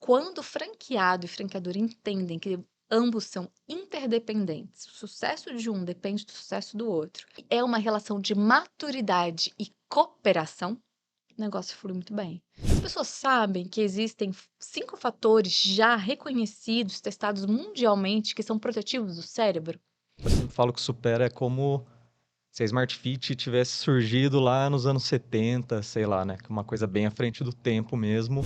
Quando o franqueado e franqueador entendem que ambos são interdependentes, o sucesso de um depende do sucesso do outro, é uma relação de maturidade e cooperação, o negócio flui muito bem. As pessoas sabem que existem 5 fatores já reconhecidos, testados mundialmente, que são protetivos do cérebro? Eu sempre falo que o Supera é como se a Smart Fit tivesse surgido lá nos anos 70, sei lá, né, que é uma coisa bem à frente do tempo mesmo.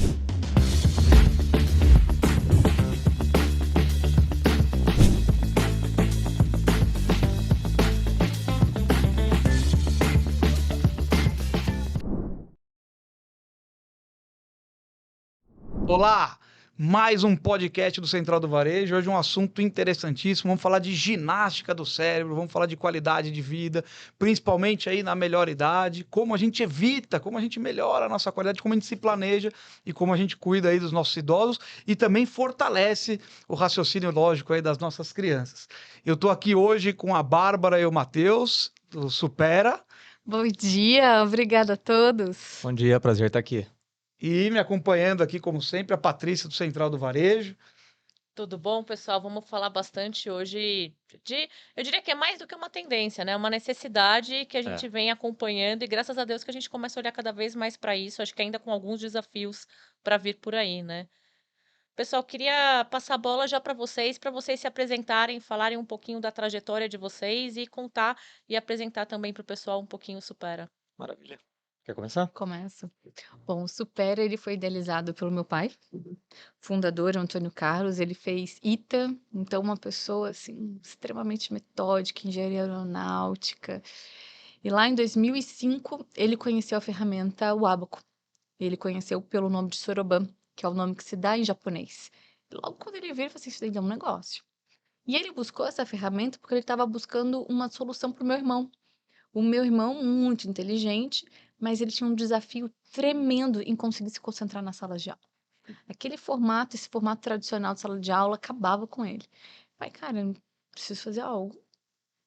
Olá, mais um podcast do Central do Varejo. Hoje um assunto interessantíssimo. Vamos falar de ginástica do cérebro, vamos falar de qualidade de vida, principalmente aí na melhor idade, como a gente evita, como a gente melhora a nossa qualidade, como a gente se planeja e como a gente cuida aí dos nossos idosos e também fortalece o raciocínio lógico aí das nossas crianças. Eu estou aqui hoje com a Bárbara e o Matheus, do Supera, Bom dia, obrigada a todos. Bom dia, prazer estar aqui. e me acompanhando aqui, como sempre, a Patrícia do Central do Varejo. Tudo bom, pessoal? Vamos falar bastante hoje de, eu diria que é mais do que uma tendência, né? Uma necessidade que a É. gente vem acompanhando e graças a Deus que a gente começa a olhar cada vez mais para isso, acho que ainda com alguns desafios para vir por aí, né? Pessoal, queria passar a bola já para vocês se apresentarem, falarem um pouquinho da trajetória de vocês e contar e apresentar também para o pessoal um pouquinho o Supera. Maravilha. Quer começar? Começo. Bom, o Supera, ele foi idealizado pelo meu pai, fundador Antônio Carlos. Ele fez ITA, então uma pessoa assim extremamente metódica, engenharia aeronáutica. E lá em 2005 ele conheceu a ferramenta o Abaco. Ele conheceu pelo nome de Soroban, que é o nome que se dá em japonês. E logo quando ele viu, ele falou assim: isso daí é um negócio. E ele buscou essa ferramenta porque ele estava buscando uma solução para o meu irmão. O meu irmão, muito inteligente, mas ele tinha um desafio tremendo em conseguir se concentrar na sala de aula. Aquele formato, esse formato tradicional de sala de aula acabava com ele. Pai, cara, eu preciso fazer algo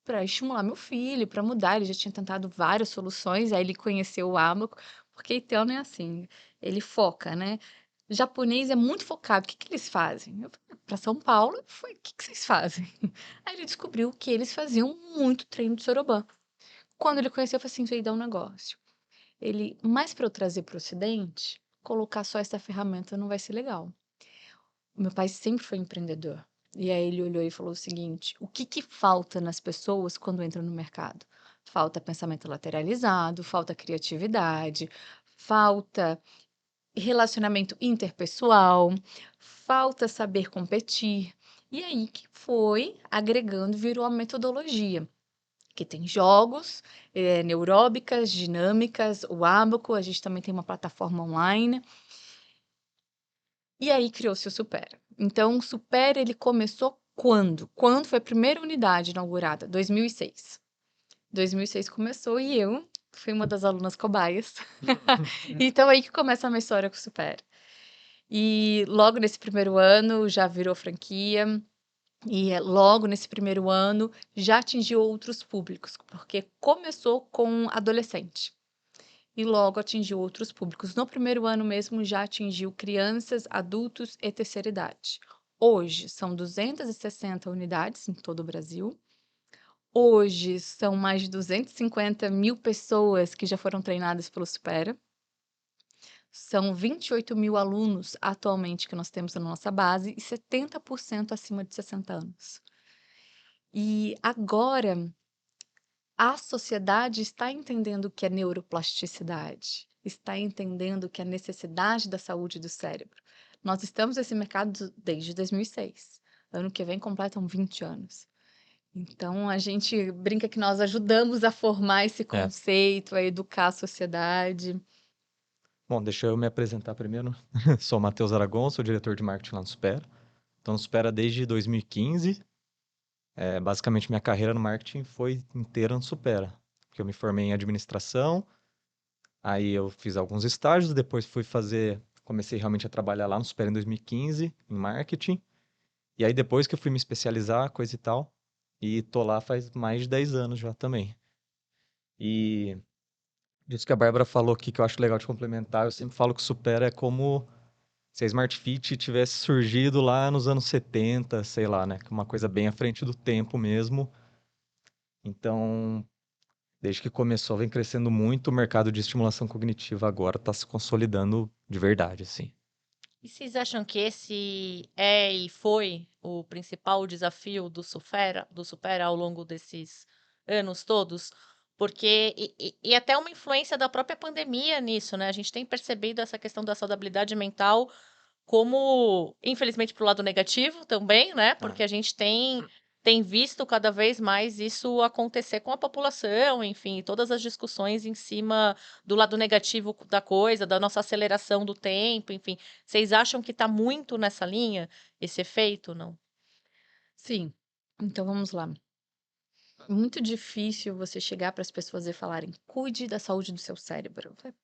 para estimular meu filho, para mudar. Ele já tinha tentado várias soluções, aí ele conheceu o Abaco, porque Itaú é assim, ele foca, né? O japonês é muito focado. O que que eles fazem? Eu falei, para São Paulo, foi, o que que vocês fazem? Aí ele descobriu que eles faziam muito treino de Soroban. Quando ele conheceu, eu falei assim, isso aí dá um negócio. Ele, mais para eu trazer para o Ocidente, colocar só essa ferramenta não vai ser legal. Meu pai sempre foi empreendedor. E aí ele olhou e falou o seguinte: o que que falta nas pessoas quando entram no mercado? Falta pensamento lateralizado, falta criatividade, falta relacionamento interpessoal, falta saber competir. E aí que foi agregando, virou a metodologia que tem jogos, neuróbicas, dinâmicas, o Abaco, a gente também tem uma plataforma online. E aí criou-se o Supera. Então, o Supera ele começou quando? Quando foi a primeira unidade inaugurada? 2006. 2006 começou e eu fui uma das alunas cobaias. Então, aí que começa a minha história com o Supera. E logo nesse primeiro ano já virou franquia. E logo nesse primeiro ano já atingiu outros públicos, porque começou com adolescente e logo atingiu outros públicos. No primeiro ano mesmo já atingiu crianças, adultos e terceira idade. Hoje são 260 unidades em todo o Brasil. Hoje são mais de 250 mil pessoas que já foram treinadas pelo Supera. São 28 mil alunos atualmente que nós temos na nossa base e 70% acima de 60 anos. E agora a sociedade está entendendo o que é neuroplasticidade, está entendendo que é a necessidade da saúde do cérebro. Nós estamos nesse mercado desde 2006. Ano que vem completam 20 anos. Então a gente brinca que nós ajudamos a formar esse É. conceito, a educar a sociedade. Bom, deixa eu me apresentar primeiro. Sou o Matheus Aragon, sou diretor de marketing lá no Supera. Então, no Supera desde 2015. Basicamente, minha carreira no marketing foi inteira no Supera. Porque eu me formei em administração, aí eu fiz alguns estágios, depois comecei realmente a trabalhar lá no Supera em 2015, em marketing. E aí depois que eu fui me especializar, coisa e tal, e tô lá faz mais de 10 anos já também. E disso que a Bárbara falou aqui, que eu acho legal de complementar, eu sempre falo que o Supera é como se a Smart Fit tivesse surgido lá nos anos 70, sei lá, né? Que é uma coisa bem à frente do tempo mesmo. Então, desde que começou, vem crescendo muito. O mercado de estimulação cognitiva agora está se consolidando de verdade, assim. E vocês acham que esse é e foi o principal desafio do Supera ao longo desses anos todos? Porque, e até uma influência da própria pandemia nisso, né? A gente tem percebido essa questão da saudabilidade mental como, infelizmente, para o lado negativo também, né? Porque a gente tem visto cada vez mais isso acontecer com a população, enfim, todas as discussões em cima do lado negativo da coisa, da nossa aceleração do tempo, enfim. Vocês acham que está muito nessa linha, esse efeito, não? Sim. Então vamos lá. Muito difícil você chegar para as pessoas e falarem: cuide da saúde do seu cérebro. Eu falei,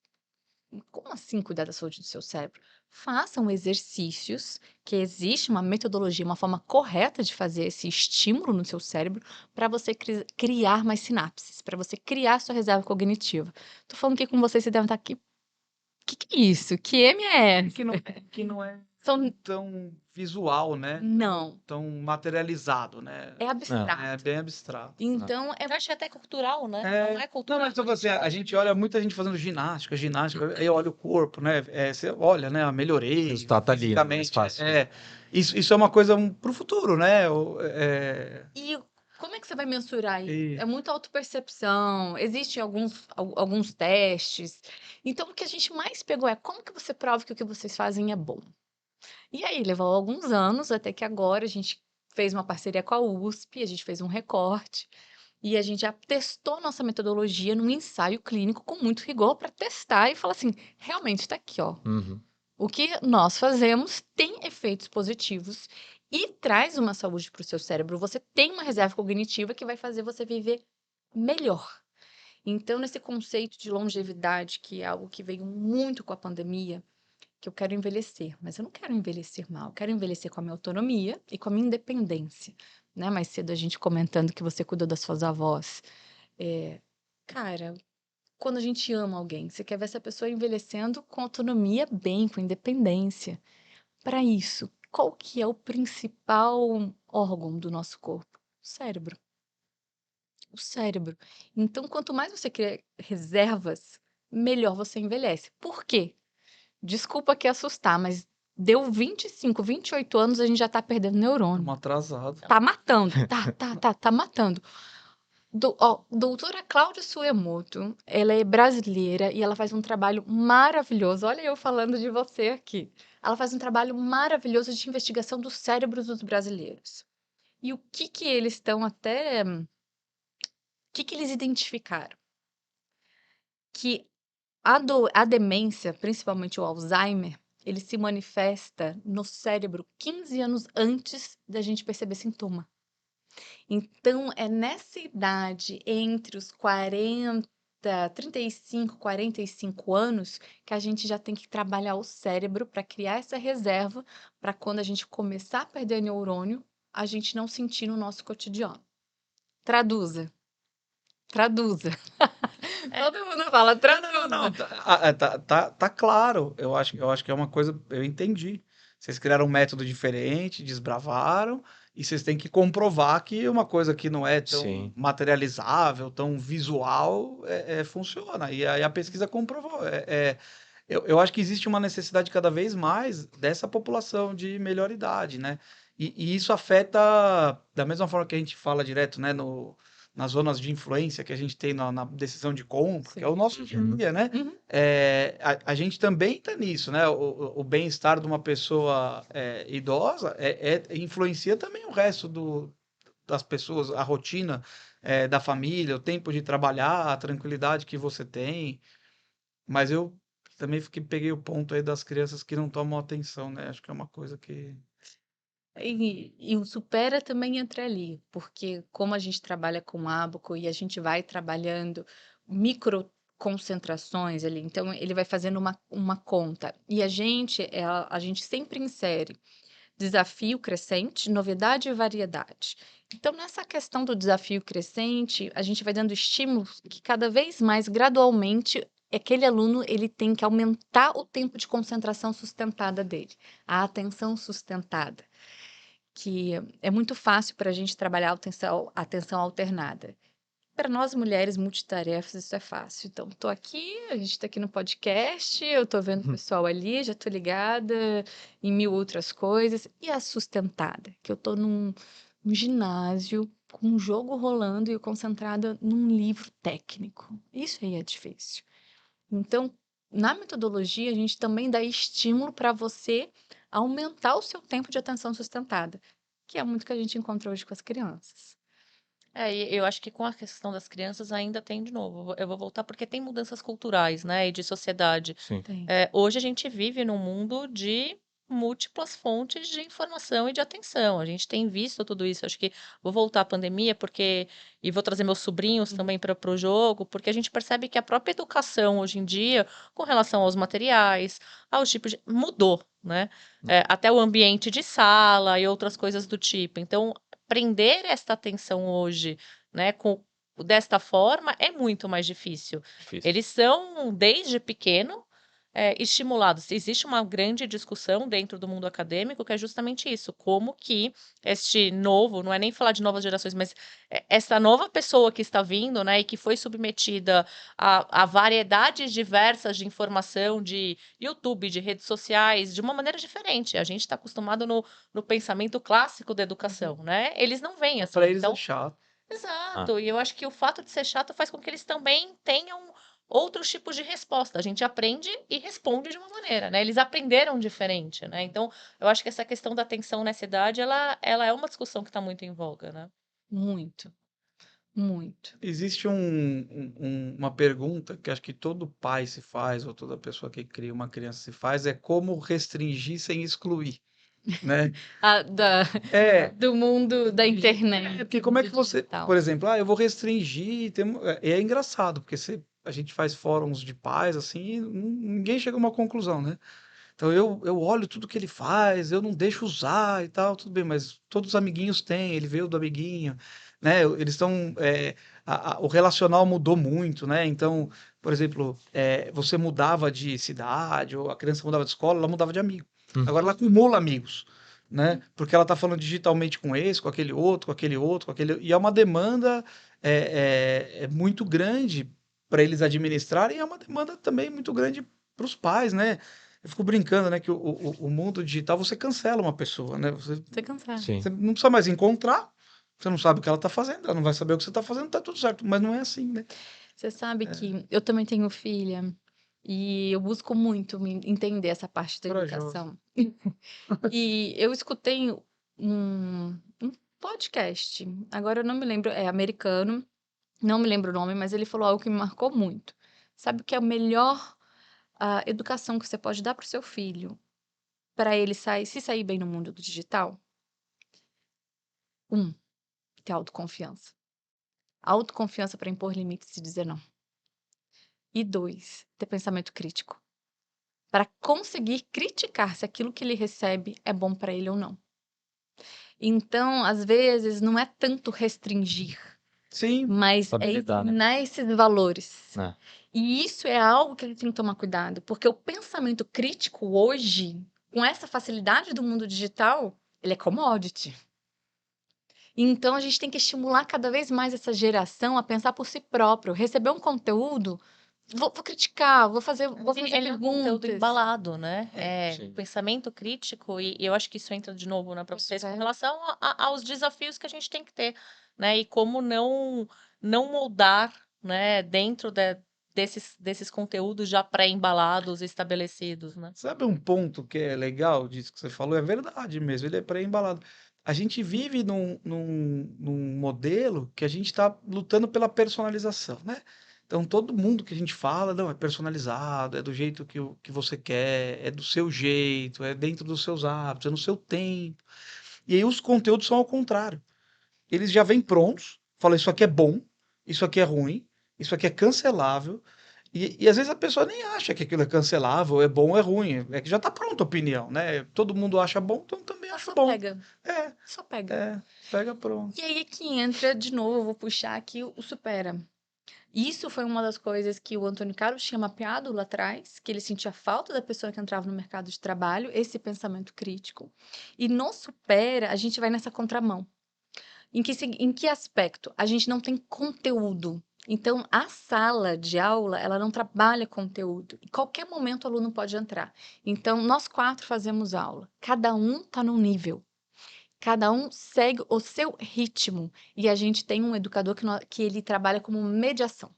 como assim cuidar da saúde do seu cérebro? Façam exercícios, que existe uma metodologia, uma forma correta de fazer esse estímulo no seu cérebro para você criar mais sinapses, para você criar sua reserva cognitiva. Tô falando aqui com vocês, você deve estar aqui. Que é isso? Que M é essa? Que não é São... tão visual, né? Não, Tão materializado, né? é abstrato. É bem abstrato. Então, Eu acho até cultural, né? Não é Não, cultural. mas então, assim, a gente olha muita gente fazendo ginástica, aí olha o corpo, né? Você olha, né? A melhorei O resultado tá ali, né? Mais fisicamente. fácil. Isso é uma coisa pro futuro, né? E como é que você vai mensurar isso? E- É muita autopercepção, existem alguns testes. Então, o que a gente mais pegou é como que você prova que o que vocês fazem é bom. E aí, levou alguns anos, até que agora a gente fez uma parceria com a USP, a gente fez um recorte, e a gente já testou nossa metodologia num ensaio clínico com muito rigor para testar e falar assim, realmente está aqui, ó. Uhum. O que nós fazemos tem efeitos positivos e traz uma saúde para o seu cérebro. Você tem uma reserva cognitiva que vai fazer você viver melhor. Então, nesse conceito de longevidade, que é algo que veio muito com a pandemia, que eu quero envelhecer, mas eu não quero envelhecer mal, eu quero envelhecer com a minha autonomia e com a minha independência. Né? Mais cedo a gente comentando que você cuidou das suas avós. Cara, quando a gente ama alguém, você quer ver essa pessoa envelhecendo com autonomia, bem, com independência. Para isso, qual que é o principal órgão do nosso corpo? O cérebro. O cérebro. Então, quanto mais você cria reservas, melhor você envelhece. Por quê? Desculpa aqui assustar, mas deu 25, 28 anos, a gente já tá perdendo neurônio. Estamos atrasados. Tá matando. Tá matando. Doutora Cláudia Suemoto, ela é brasileira e ela faz um trabalho maravilhoso. Olha eu falando de você aqui. Ela faz um trabalho maravilhoso de investigação dos cérebros dos brasileiros. E o que eles estão até... O que eles identificaram? Que a demência, principalmente o Alzheimer, ele se manifesta no cérebro 15 anos antes da gente perceber sintoma. Então, é nessa idade, entre os 35, 45 anos, que a gente já tem que trabalhar o cérebro para criar essa reserva, para quando a gente começar a perder neurônio, a gente não sentir no nosso cotidiano. Traduza. Traduza. Todo mundo fala, traduza. Não, tá claro. Eu acho que é uma coisa, eu entendi. Vocês criaram um método diferente, desbravaram, e vocês têm que comprovar que uma coisa que não é tão Sim. materializável, tão visual, funciona. E aí a pesquisa comprovou. Eu acho que existe uma necessidade cada vez mais dessa população de melhor idade, né? E isso afeta, da mesma forma que a gente fala direto, né, nas zonas de influência que a gente tem na decisão de compra, que é o nosso dia a dia, né? Uhum. A gente também está nisso, né? O bem-estar de uma pessoa idosa influencia também o resto das pessoas, a rotina da família, o tempo de trabalhar, a tranquilidade que você tem. Mas eu também peguei o ponto aí das crianças que não tomam atenção, né? Acho que é uma coisa que... E o Supera também entra ali, porque como a gente trabalha com ábaco e a gente vai trabalhando micro concentrações ali, então ele vai fazendo uma conta. E a gente sempre insere desafio crescente, novidade e variedade. Então, nessa questão do desafio crescente, a gente vai dando estímulos que cada vez mais gradualmente aquele aluno ele tem que aumentar o tempo de concentração sustentada dele, a atenção sustentada, que é muito fácil para a gente trabalhar atenção alternada. Para nós mulheres multitarefas isso é fácil. Então, tô aqui, a gente tá aqui no podcast, eu tô vendo o pessoal ali, já tô ligada em 1000 outras coisas. E a sustentada, que eu tô num ginásio com um jogo rolando e eu concentrada num livro técnico. Isso aí é difícil. Então, na metodologia, a gente também dá estímulo para você aumentar o seu tempo de atenção sustentada, que é muito que a gente encontra hoje com as crianças. E eu acho que com a questão das crianças ainda tem de novo. Eu vou voltar porque tem mudanças culturais, né, e de sociedade. Sim. Tem. Hoje a gente vive num mundo de múltiplas fontes de informação e de atenção. A gente tem visto tudo isso. Acho que vou voltar à pandemia e vou trazer meus sobrinhos também para o jogo, porque a gente percebe que a própria educação hoje em dia, com relação aos materiais, aos tipos de... mudou, né? Até o ambiente de sala e outras coisas do tipo. Então, prender esta atenção hoje, né, desta forma é muito mais difícil. Difícil. Eles são, desde pequeno, estimulados. Existe uma grande discussão dentro do mundo acadêmico que é justamente isso, como que este novo, não é nem falar de novas gerações, mas essa nova pessoa que está vindo, né, e que foi submetida a variedades diversas de informação, de YouTube, de redes sociais, de uma maneira diferente. A gente está acostumado no pensamento clássico da educação, né? Eles não veem assim. Para eles é Então, chato. exato. E eu acho que o fato de ser chato faz com que eles também tenham outros tipos de resposta. A gente aprende e responde de uma maneira, né? Eles aprenderam diferente, né? Então, eu acho que essa questão da atenção nessa idade, ela é uma discussão que está muito em voga, né? Muito, muito. Existe uma pergunta que acho que todo pai se faz, ou toda pessoa que cria uma criança se faz, é como restringir sem excluir, né? É, Do mundo da internet. porque como é que do você, digital. por exemplo, eu vou restringir, é engraçado, porque a gente faz fóruns de pais, assim, e ninguém chega a uma conclusão, né? Então eu olho tudo que ele faz, eu não deixo usar e tal, tudo bem, mas todos os amiguinhos têm, ele veio do amiguinho, né? Eles estão, o relacional mudou muito, né? Então, por exemplo, você mudava de cidade, ou a criança mudava de escola, ela mudava de amigo. Agora ela acumula amigos, né? Porque ela está falando digitalmente com esse, com aquele outro, com aquele outro, com aquele... E é uma demanda muito grande para eles administrarem, e é uma demanda também muito grande para os pais, né? Eu fico brincando, né, que o mundo digital você cancela uma pessoa, né? Você cansar. Sim. Você não precisa mais encontrar, você não sabe o que ela está fazendo, ela não vai saber o que você está fazendo, tá tudo certo, mas não é assim, né? Você sabe que eu também tenho filha e eu busco muito entender essa parte da Corajosa. educação. E eu escutei um podcast, agora eu não me lembro, é americano, não me lembro o nome, mas ele falou algo que me marcou muito. Sabe o que é a melhor educação que você pode dar para o seu filho para ele se sair bem no mundo do digital? Ter autoconfiança. Autoconfiança para impor limites e dizer não. E 2, ter pensamento crítico. Para conseguir criticar se aquilo que ele recebe é bom para ele ou não. Então, às vezes, não é tanto restringir, Sim, mas é Habilitar, né? ensinar esses valores. É. E isso é algo que a gente tem que tomar cuidado, porque o pensamento crítico hoje, com essa facilidade do mundo digital, ele é commodity. Então, a gente tem que estimular cada vez mais essa geração a pensar por si próprio. Receber um conteúdo, vou criticar, vou fazer Ele é um conteúdo perguntas. embalado, né? Sim. Pensamento crítico, e eu acho que isso entra de novo, né, para vocês, com relação aos desafios que a gente tem que ter, né? E como não moldar, né, dentro desses conteúdos já pré-embalados, estabelecidos, né? sabe um ponto que é legal disso que você falou? É verdade mesmo, ele é pré-embalado. A gente vive num modelo que a gente está lutando pela personalização, né? Então, todo mundo que a gente fala, não, é personalizado, é do jeito que você quer, é do seu jeito, é dentro dos seus hábitos, é no seu tempo. E aí os conteúdos são ao contrário. Eles já vêm prontos, falam, isso aqui é bom, isso aqui é ruim, isso aqui é cancelável, e às vezes a pessoa nem acha que aquilo é cancelável, é bom ou é ruim. É que já está pronta a opinião, né? Todo mundo acha bom, então também acho Só bom. pega. É, Só pega. pega pronto. E aí que entra, de novo, eu vou puxar aqui o supera. Isso foi uma das coisas que o Antônio Carlos tinha mapeado lá atrás, que ele sentia falta da pessoa que entrava no mercado de trabalho, esse pensamento crítico. E no Supera, a gente vai nessa contramão. Em que aspecto? A gente não tem conteúdo. Então, a sala de aula, ela não trabalha conteúdo. Em qualquer momento, o aluno pode entrar. Então, nós 4 fazemos aula. Cada um está num nível. Cada um segue o seu ritmo. E a gente tem um educador que ele trabalha como mediação.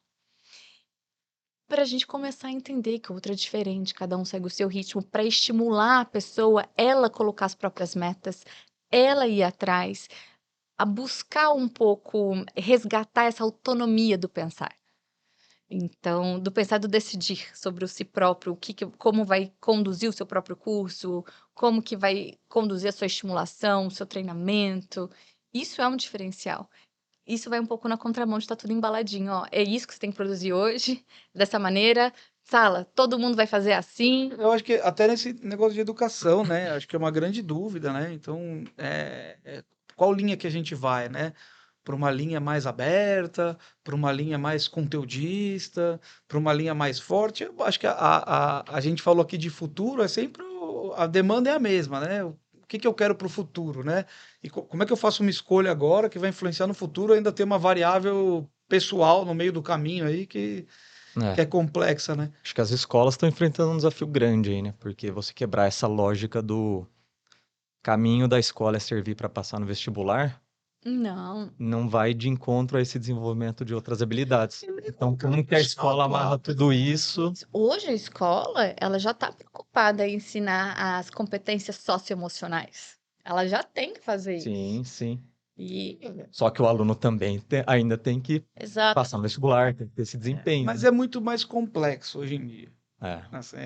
Para a gente começar a entender que o outro é diferente, cada um segue o seu ritmo, para estimular a pessoa, ela colocar as próprias metas, ela ir atrás, a buscar um pouco, resgatar essa autonomia do pensar. Então, do pensar, do decidir sobre o si próprio, como vai conduzir o seu próprio curso, como que vai conduzir a sua estimulação, o seu treinamento. Isso é um diferencial. Isso vai um pouco na contramão de estar tudo embaladinho, ó. É isso que você tem que produzir hoje, dessa maneira. Sala, todo mundo vai fazer assim. Eu acho que até nesse negócio de educação, né? Acho que é uma grande dúvida, né? Então, qual linha que a gente vai, né? Para uma linha mais aberta, para uma linha mais conteudista, para uma linha mais forte. Eu acho que a gente falou aqui de futuro, é sempre a demanda é a mesma, né? O que eu quero para o futuro, né? E como é que eu faço uma escolha agora que vai influenciar no futuro, ainda ter uma variável pessoal no meio do caminho aí que É, é complexa, né? acho que as escolas estão enfrentando um desafio grande aí, né? Porque você quebrar essa lógica do caminho da escola é servir para passar no vestibular, Não. não vai de encontro a esse desenvolvimento de outras habilidades. Então, como que a escola amarra tudo isso? Hoje a escola, ela já está preocupada em ensinar as competências socioemocionais. Ela já tem que fazer isso. Sim, sim. E Só que o aluno também ainda tem que Exato. passar no vestibular, tem que ter esse desempenho, Mas né? é muito mais complexo hoje em dia. É, Assim,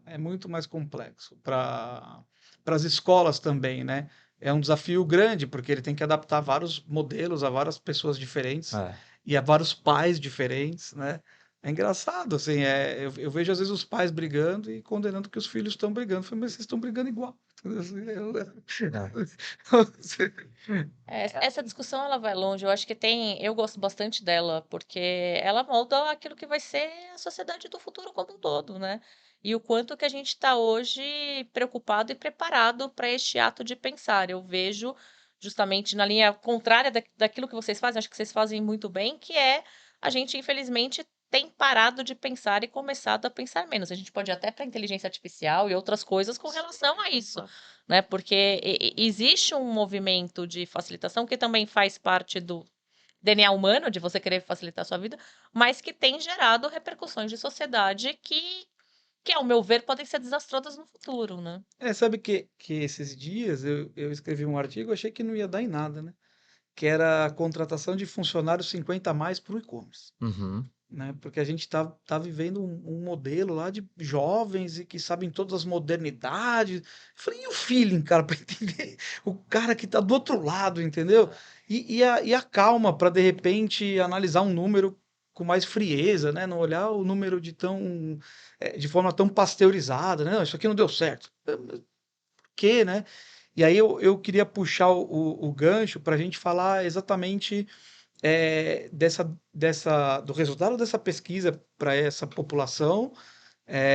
é muito mais complexo para as escolas também, né? É um desafio grande, porque ele tem que adaptar vários modelos a várias pessoas diferentes é. e a vários pais diferentes, né? É engraçado, assim, eu vejo às vezes os pais brigando e condenando que os filhos estão brigando. Eu falei, mas vocês estão brigando igual. Assim, É. Essa discussão ela vai longe. Eu acho que eu gosto bastante dela, porque ela molda aquilo que vai ser a sociedade do futuro como um todo, né? E o quanto que a gente está hoje preocupado e preparado para este ato de pensar. Eu vejo justamente na linha contrária daquilo que vocês fazem, acho que vocês fazem muito bem, que é a gente, infelizmente, tem parado de pensar e começado a pensar menos. A gente pode ir até para inteligência artificial e outras coisas com relação a isso, né? Porque existe um movimento de facilitação que também faz parte do DNA humano, de você querer facilitar a sua vida, mas que tem gerado repercussões de sociedade que, ao meu ver, podem ser desastrosas no futuro, né? Sabe que esses dias eu escrevi um artigo, achei que não ia dar em nada, né? Que era a contratação de funcionários 50 a mais para o e-commerce, Uhum. né? Porque a gente tá vivendo um modelo lá de jovens e que sabem todas as modernidades. Eu falei, e o feeling, cara, para entender o cara que tá do outro lado, entendeu? E a calma para de repente analisar um número com mais frieza, né? Não olhar o número de forma tão pasteurizada, né? Não, isso aqui não deu certo. Por quê, né? E aí eu queria puxar o gancho para a gente falar exatamente do resultado dessa pesquisa para essa população.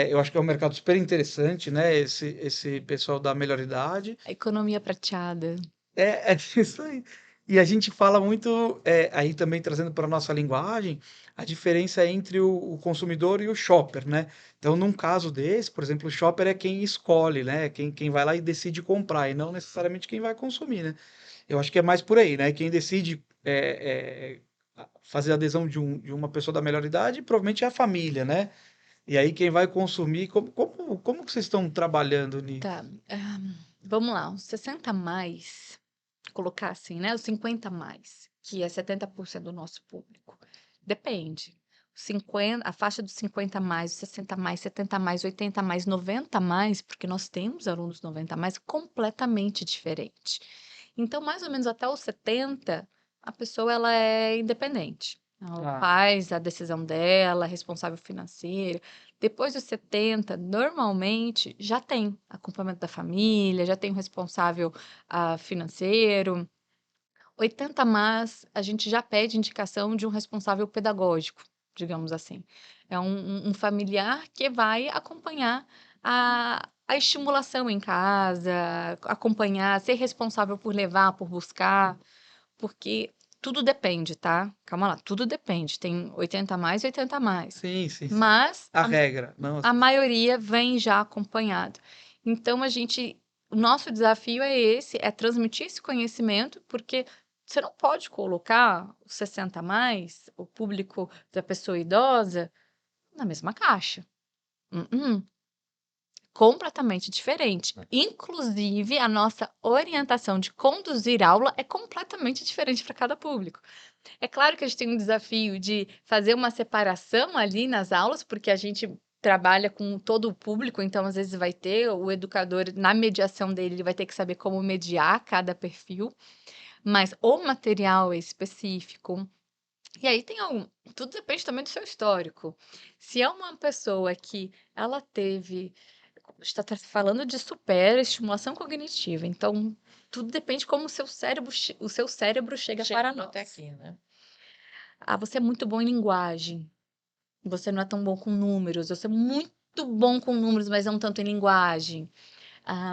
Eu acho que é um mercado super interessante, né? Esse pessoal da melhor idade. a economia prateada. É isso aí. E a gente fala muito, aí também trazendo para a nossa linguagem, a diferença entre o consumidor e o shopper, né? Então, num caso desse, por exemplo, o shopper é quem escolhe, né? Quem vai lá e decide comprar, e não necessariamente quem vai consumir, né? Eu acho que é mais por aí, né? Quem decide fazer adesão de uma pessoa da melhor idade, provavelmente é a família, né? E aí quem vai consumir, como que vocês estão trabalhando nisso? Tá. Vamos lá, os 60 a mais, colocar assim, né? Os 50 a mais, que é 70% do nosso público. Depende. 50, a faixa dos 50 a mais, os 60 a mais, 70 a mais, 80 a mais, 90 a mais, porque nós temos alunos 90 a mais completamente diferente. Então, mais ou menos até os 70, a pessoa ela é independente. Ela Ah, faz a decisão dela, é responsável financeira. Depois dos 70, normalmente já tem acompanhamento da família, já tem um responsável financeiro. 80 mais, a gente já pede indicação de um responsável pedagógico, digamos assim. É um familiar que vai acompanhar a estimulação em casa, acompanhar, ser responsável por levar, por buscar, porque tudo depende, tá? Calma lá, tudo depende. Tem 80 mais e 80 mais. Sim, sim, sim. Mas A regra. Não, a maioria vem já acompanhado. Então, o nosso desafio é esse, é transmitir esse conhecimento, porque você não pode colocar os 60 a mais, o público da pessoa idosa, na mesma caixa. Uh-uh. Completamente diferente. Inclusive, a nossa orientação de conduzir aula é completamente diferente para cada público. É claro que a gente tem um desafio de fazer uma separação ali nas aulas, porque a gente trabalha com todo o público, então às vezes vai ter o educador, na mediação dele, ele vai ter que saber como mediar cada perfil, mas o material é específico. E aí tudo depende também do seu histórico. Se é uma pessoa que ela teve, está falando de estimulação cognitiva, então tudo depende como o seu cérebro chega para Chegou até nós. aqui, né? Ah, você é muito bom em linguagem. Você não é tão bom com números. Você é muito bom com números, mas não tanto em linguagem. Ah,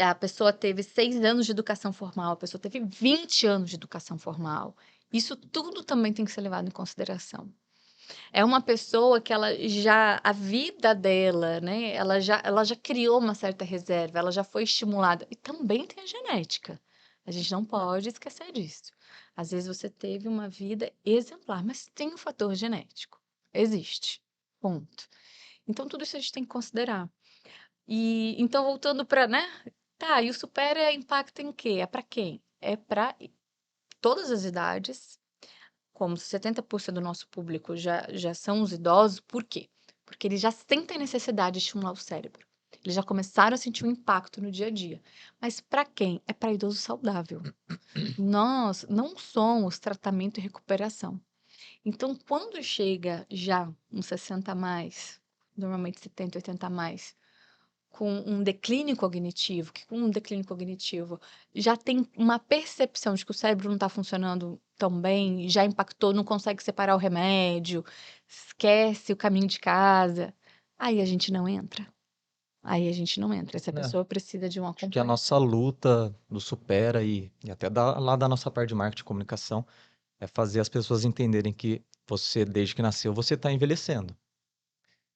a pessoa teve 6 anos de educação formal, a pessoa teve 20 anos de educação formal. Isso tudo também tem que ser levado em consideração. É uma pessoa que a vida dela, né? Ela já criou uma certa reserva, ela já foi estimulada. E também tem a genética. A gente não pode esquecer disso. Às vezes você teve uma vida exemplar, mas tem um fator genético. Existe. Ponto. Então, tudo isso a gente tem que considerar. E então, voltando para, né? Tá, e o Supera impacta em quê? É para quem? É para todas as idades, como 70% do nosso público já são os idosos, por quê? Porque eles já sentem necessidade de estimular o cérebro. Eles já começaram a sentir um impacto no dia a dia. Mas para quem? É para idoso saudável. Nós não somos tratamento e recuperação. Então, quando chega já uns 60 a mais, normalmente 70, 80 a mais, com um declínio cognitivo, que com um declínio cognitivo já tem uma percepção de que o cérebro não está funcionando tão bem, já impactou, não consegue separar o remédio, esquece o caminho de casa, aí a gente não entra. Aí a gente não entra. Essa É, pessoa precisa de um acho que a acompanhamento. nossa luta do Supera e até lá da nossa parte de marketing e comunicação é fazer as pessoas entenderem que você, desde que nasceu, você está envelhecendo.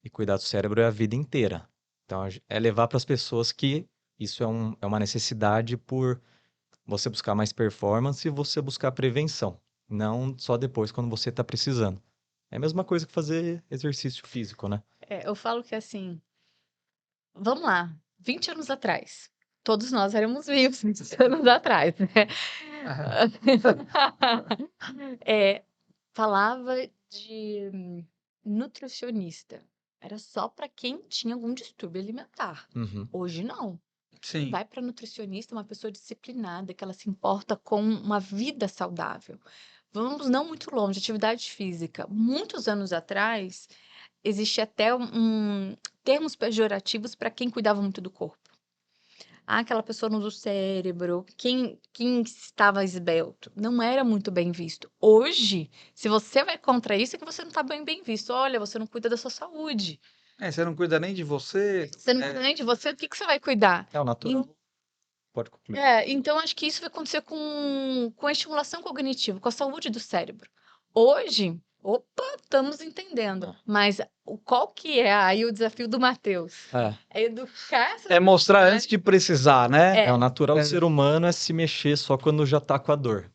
E cuidar do cérebro é a vida inteira. Então, é levar para as pessoas que isso é uma necessidade por você buscar mais performance e você buscar prevenção. Não só depois, quando você está precisando. É a mesma coisa que fazer exercício físico, né? Eu falo que assim, vamos lá, 20 anos atrás, todos nós éramos vivos 20 anos atrás, né? Falava de nutricionista. Era só para quem tinha algum distúrbio alimentar. Uhum. Hoje não. Sim. Vai para nutricionista uma pessoa disciplinada, que ela se importa com uma vida saudável. Vamos não muito longe, atividade física. Muitos anos atrás, existia até termos pejorativos para quem cuidava muito do corpo. Ah, aquela pessoa não usa o cérebro, quem estava esbelto, não era muito bem visto. Hoje, se você vai contra isso, é que você não está bem visto. Olha, você não cuida da sua saúde. Você não cuida nem de você. Você não cuida nem de você, do que você vai cuidar? É o natural. Pode concluir. Então acho que isso vai acontecer com a estimulação cognitiva, com a saúde do cérebro. Hoje, opa, estamos entendendo. Mas qual que é aí o desafio do Matheus? É educar essa É mostrar pessoa, antes de precisar, né? É, o natural É. do ser humano é se mexer só quando já tá com a dor.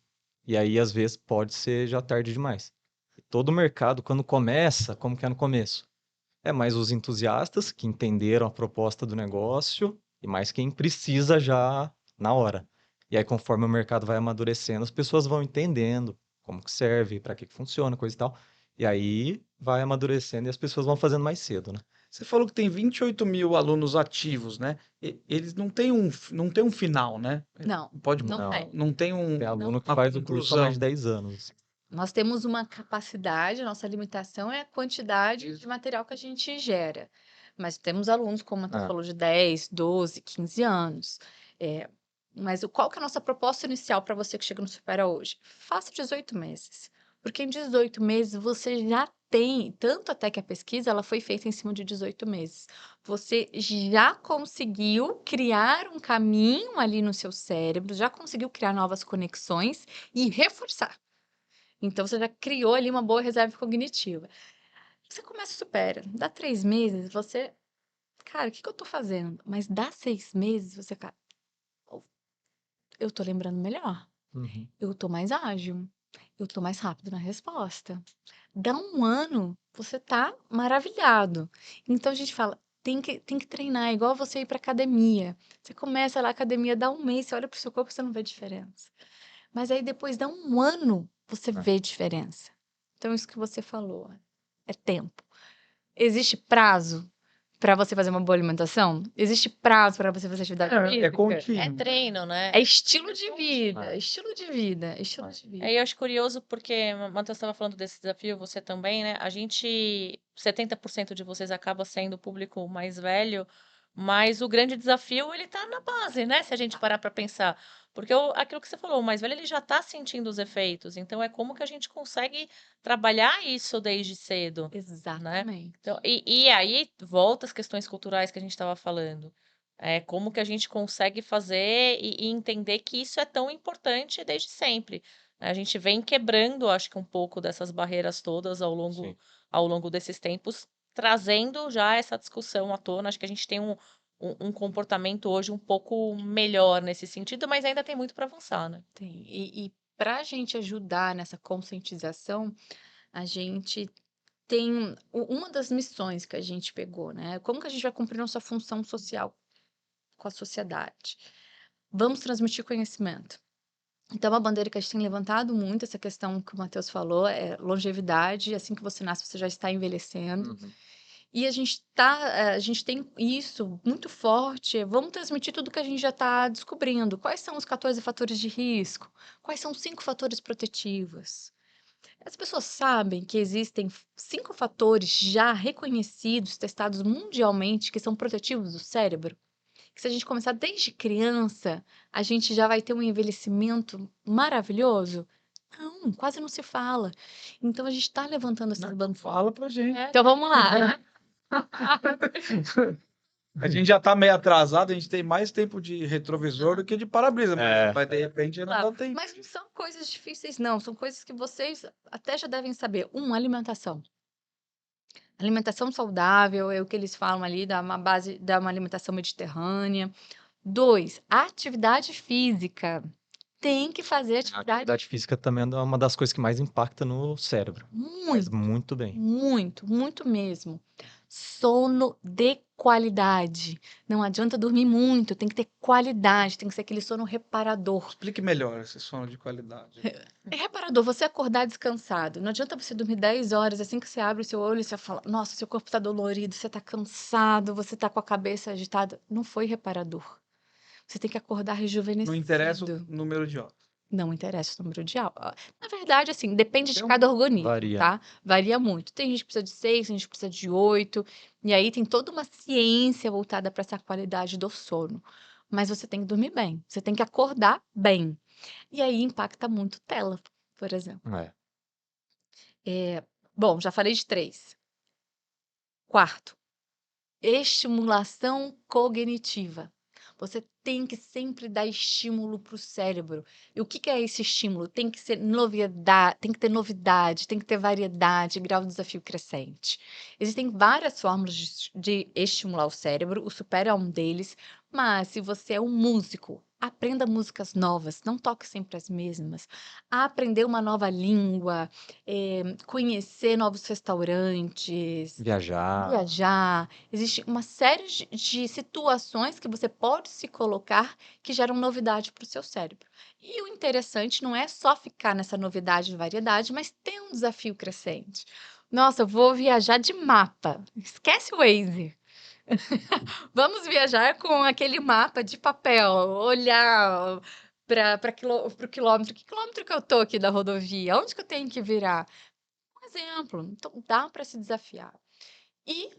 E aí, às vezes, pode ser já tarde demais. Todo mercado, quando começa, como que é no começo? É mais os entusiastas que entenderam a proposta do negócio e mais quem precisa já na hora. E aí, conforme o mercado vai amadurecendo, as pessoas vão entendendo como que serve, para que funciona, coisa e tal. E aí vai amadurecendo e as pessoas vão fazendo mais cedo, né? Você falou que tem 28 mil alunos ativos, né? Eles não têm um final, né? Não, Pode, não Não. tem. não tem Tem aluno que uma faz o curso há mais de 10 anos. Nós temos uma capacidade, a nossa limitação é a quantidade de material que a gente gera. Mas temos alunos, como a Matheus falou, de 10, 12, 15 anos. Mas qual que é a nossa proposta inicial para você que chega no Supera hoje? Faça 18 meses. Porque em 18 meses você já tem, tanto até que a pesquisa ela foi feita em cima de 18 meses. Você já conseguiu criar um caminho ali no seu cérebro, já conseguiu criar novas conexões e reforçar. Então, você já criou ali uma boa reserva cognitiva. Você começa, supera. Dá 3 meses, você... Cara, o que que eu tô fazendo? Mas dá 6 meses, você... Cara, eu tô lembrando melhor. Uhum. Eu tô mais ágil. Eu tô mais rápido na resposta. Dá 1 ano, você tá maravilhado. Então, a gente fala, tem que treinar, é igual você ir pra academia. Você começa lá a academia, dá 1 mês, você olha pro seu corpo, você não vê diferença. Mas aí depois dá 1 ano, você É. vê diferença. Então, isso que você falou, é tempo. Existe prazo para você fazer uma boa alimentação? Existe prazo para você fazer atividade É física? É contínuo. treino, né? É estilo de É vida, É. estilo de vida, estilo de vida. Aí eu acho curioso porque o Matheus estava falando desse desafio, você também, né? A gente, 70% de vocês acaba sendo o público mais velho, mas o grande desafio ele tá na base, né? Se a gente parar para pensar. Porque aquilo que você falou, o mais velho ele já está sentindo os efeitos, então é como que a gente consegue trabalhar isso desde cedo, né? Exatamente. Então, e aí volta as questões culturais que a gente estava falando. É como que a gente consegue fazer e entender que isso é tão importante desde sempre. A gente vem quebrando, acho que um pouco dessas barreiras todas Sim. ao longo desses tempos, trazendo já essa discussão à tona. Acho que a gente tem um comportamento hoje um pouco melhor nesse sentido, mas ainda tem muito para avançar, né? Tem. E para a gente ajudar nessa conscientização, a gente tem uma das missões que a gente pegou, né? Como que a gente vai cumprir nossa função social com a sociedade? Vamos transmitir conhecimento. Então, a bandeira que a gente tem levantado muito, essa questão que o Matheus falou, é longevidade. Assim que você nasce, você já está envelhecendo. Uhum. E a gente tem isso muito forte. Vamos transmitir tudo que a gente já está descobrindo. Quais são os 14 fatores de risco? Quais são os 5 fatores protetivos? As pessoas sabem que existem 5 fatores já reconhecidos, testados mundialmente, que são protetivos do cérebro? Que se a gente começar desde criança, a gente já vai ter um envelhecimento maravilhoso? Não, quase não se fala. Então, a gente está levantando essas bandeiras. Fala pra gente. Então, vamos lá. A gente já tá meio atrasado, a gente tem mais tempo de retrovisor do que de para-brisa, mas de repente ainda Claro, não tem. mas não são coisas difíceis, não. São coisas que vocês até já devem saber. Alimentação. Alimentação saudável é o que eles falam ali, da uma base, da uma alimentação mediterrânea. 2, atividade física. Tem que fazer A atividade atividade física também é uma das coisas que mais impacta no cérebro. Faz muito, muito bem. muito mesmo. Sono de qualidade. Não adianta dormir muito, tem que ter qualidade, tem que ser aquele sono reparador. Explique melhor esse sono de qualidade. É reparador, você acordar descansado. Não adianta você dormir 10 horas, assim que você abre o seu olho e você fala, nossa, seu corpo está dolorido, você está cansado, você está com a cabeça agitada. Não foi reparador. Você tem que acordar Não interessa o rejuvenescido. número de horas. Não interessa o número de aula. Na verdade, assim, depende de Tem um- cada organismo, Varia. tá? Varia muito. Tem gente que precisa de 6, tem gente que precisa de 8. E aí tem toda uma ciência voltada para essa qualidade do sono. Mas você tem que dormir bem. Você tem que acordar bem. E aí impacta muito tela, por exemplo. Bom, já falei de 3. Quarto, estimulação cognitiva. Você tem que sempre dar estímulo para o cérebro. E o que que é esse estímulo? Tem que ser novidade, tem que ter novidade, tem que ter variedade, grau de desafio crescente. Existem várias formas de estimular o cérebro, o Supera é um deles, mas se você é um músico, aprenda músicas novas, não toque sempre as mesmas. Aprender uma nova língua, conhecer novos restaurantes, viajar. Existe uma série de situações que você pode se colocar que geram novidade para o seu cérebro. E o interessante não é só ficar nessa novidade e variedade, mas ter um desafio crescente. Nossa, eu vou viajar de mapa. Esquece o Waze. Vamos viajar com aquele mapa de papel, olhar para o quilômetro. Que quilômetro que eu tô aqui da rodovia? Onde que eu tenho que virar? Um exemplo. Então, dá para se desafiar. E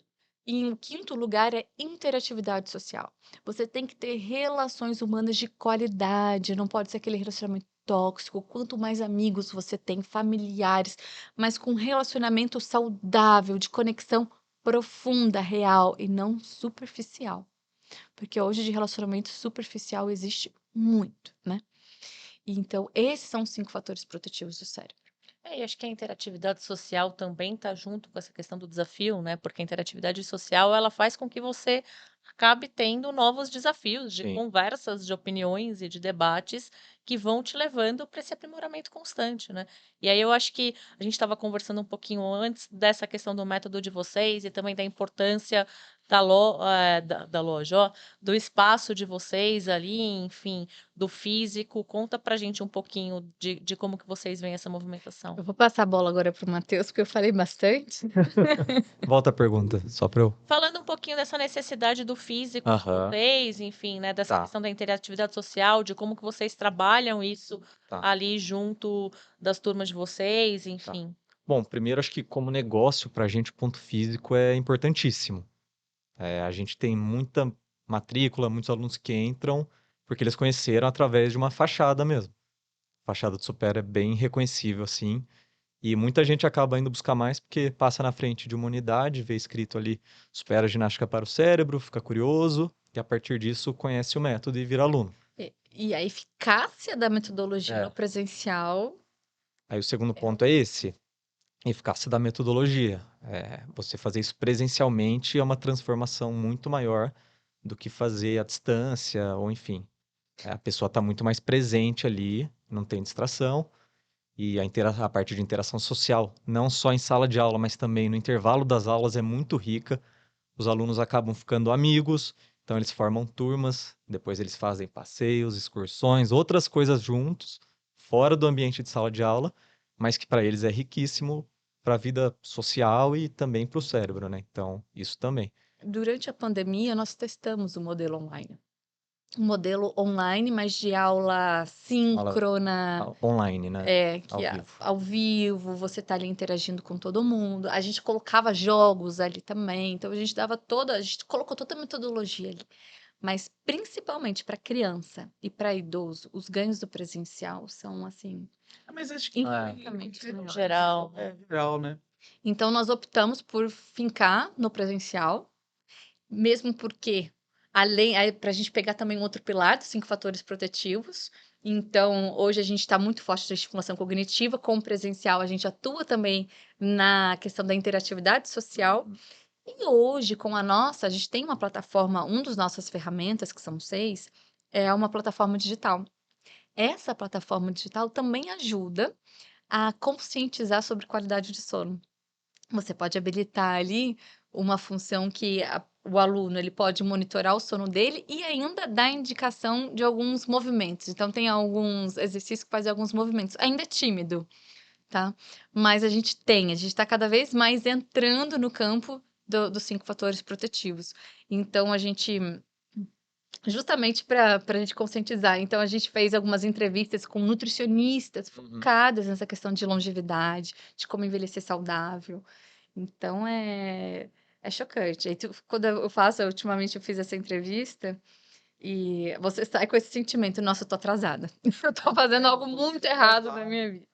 E em quinto lugar é interatividade social. Você tem que ter relações humanas de qualidade, não pode ser aquele relacionamento tóxico. Quanto mais amigos você tem, familiares, mas com relacionamento saudável, de conexão profunda, real e não superficial. Porque hoje de relacionamento superficial existe muito, né? Então, esses são os 5 fatores protetivos do cérebro. E acho que a interatividade social também está junto com essa questão do desafio, né? Porque a interatividade social ela faz com que você acabe tendo novos desafios de Sim. conversas, de opiniões e de debates que vão te levando para esse aprimoramento constante, né? E aí eu acho que a gente estava conversando um pouquinho antes dessa questão do método de vocês e também da importância da loja, ó, do espaço de vocês ali, enfim, do físico. Conta pra gente um pouquinho de como que vocês veem essa movimentação. Eu vou passar a bola agora para o Matheus, porque eu falei bastante. Volta a pergunta, só para eu... Falando um pouquinho dessa necessidade do físico de Aham, vocês, enfim, né, dessa tá, questão da interatividade social, de como que vocês trabalham isso tá, ali junto das turmas de vocês, tá. enfim. Bom, primeiro acho que como negócio, para a gente, o ponto físico é importantíssimo. A gente tem muita matrícula, muitos alunos que entram porque eles conheceram através de uma fachada mesmo. A fachada do Supera é bem reconhecível, assim, e muita gente acaba indo buscar mais porque passa na frente de uma unidade, vê escrito ali Supera Ginástica para o Cérebro, fica curioso, e a partir disso conhece o método e vira aluno. E a eficácia da metodologia no É. presencial Aí o segundo ponto é esse, a eficácia da metodologia. Você fazer isso presencialmente é uma transformação muito maior do que fazer à distância, ou enfim. A pessoa está muito mais presente ali, não tem distração, e a parte de interação social, não só em sala de aula, mas também no intervalo das aulas, é muito rica. Os alunos acabam ficando amigos, então eles formam turmas, depois eles fazem passeios, excursões, outras coisas juntos, fora do ambiente de sala de aula, mas que para eles é riquíssimo para a vida social e também para o cérebro, né? Então, isso também. durante a pandemia, nós testamos o modelo online. Um modelo online, mas de aula síncrona, Online, né? que Ao é vivo. ao vivo, você tá ali interagindo com todo mundo. A gente colocava jogos ali também, então a gente colocou toda a metodologia ali. Mas principalmente para criança e para idoso, os ganhos do presencial são assim Mas acho que infinitamente No maiores. geral, é geral, né? Então nós optamos por fincar no presencial, mesmo porque além para a gente pegar também um outro pilar dos 5 fatores protetivos. Então, hoje a gente está muito forte na estimulação cognitiva, com o presencial a gente atua também na questão da interatividade social. E hoje, com a gente tem uma plataforma, um dos nossas ferramentas, que são 6, é uma plataforma digital. Essa plataforma digital também ajuda a conscientizar sobre qualidade de sono. Você pode habilitar ali uma função que o aluno ele pode monitorar o sono dele e ainda dar indicação de alguns movimentos. Então, tem alguns exercícios que fazem alguns movimentos. Ainda é tímido, tá? Mas a gente está cada vez mais entrando no campo dos 5 fatores protetivos. Então, justamente para a gente conscientizar. Então, a gente fez algumas entrevistas com nutricionistas focadas nessa questão de longevidade, de como envelhecer saudável. Então, é chocante. Aí, quando ultimamente eu fiz essa entrevista, e você sai com esse sentimento, nossa, eu tô atrasada. Eu tô fazendo algo muito errado na minha vida.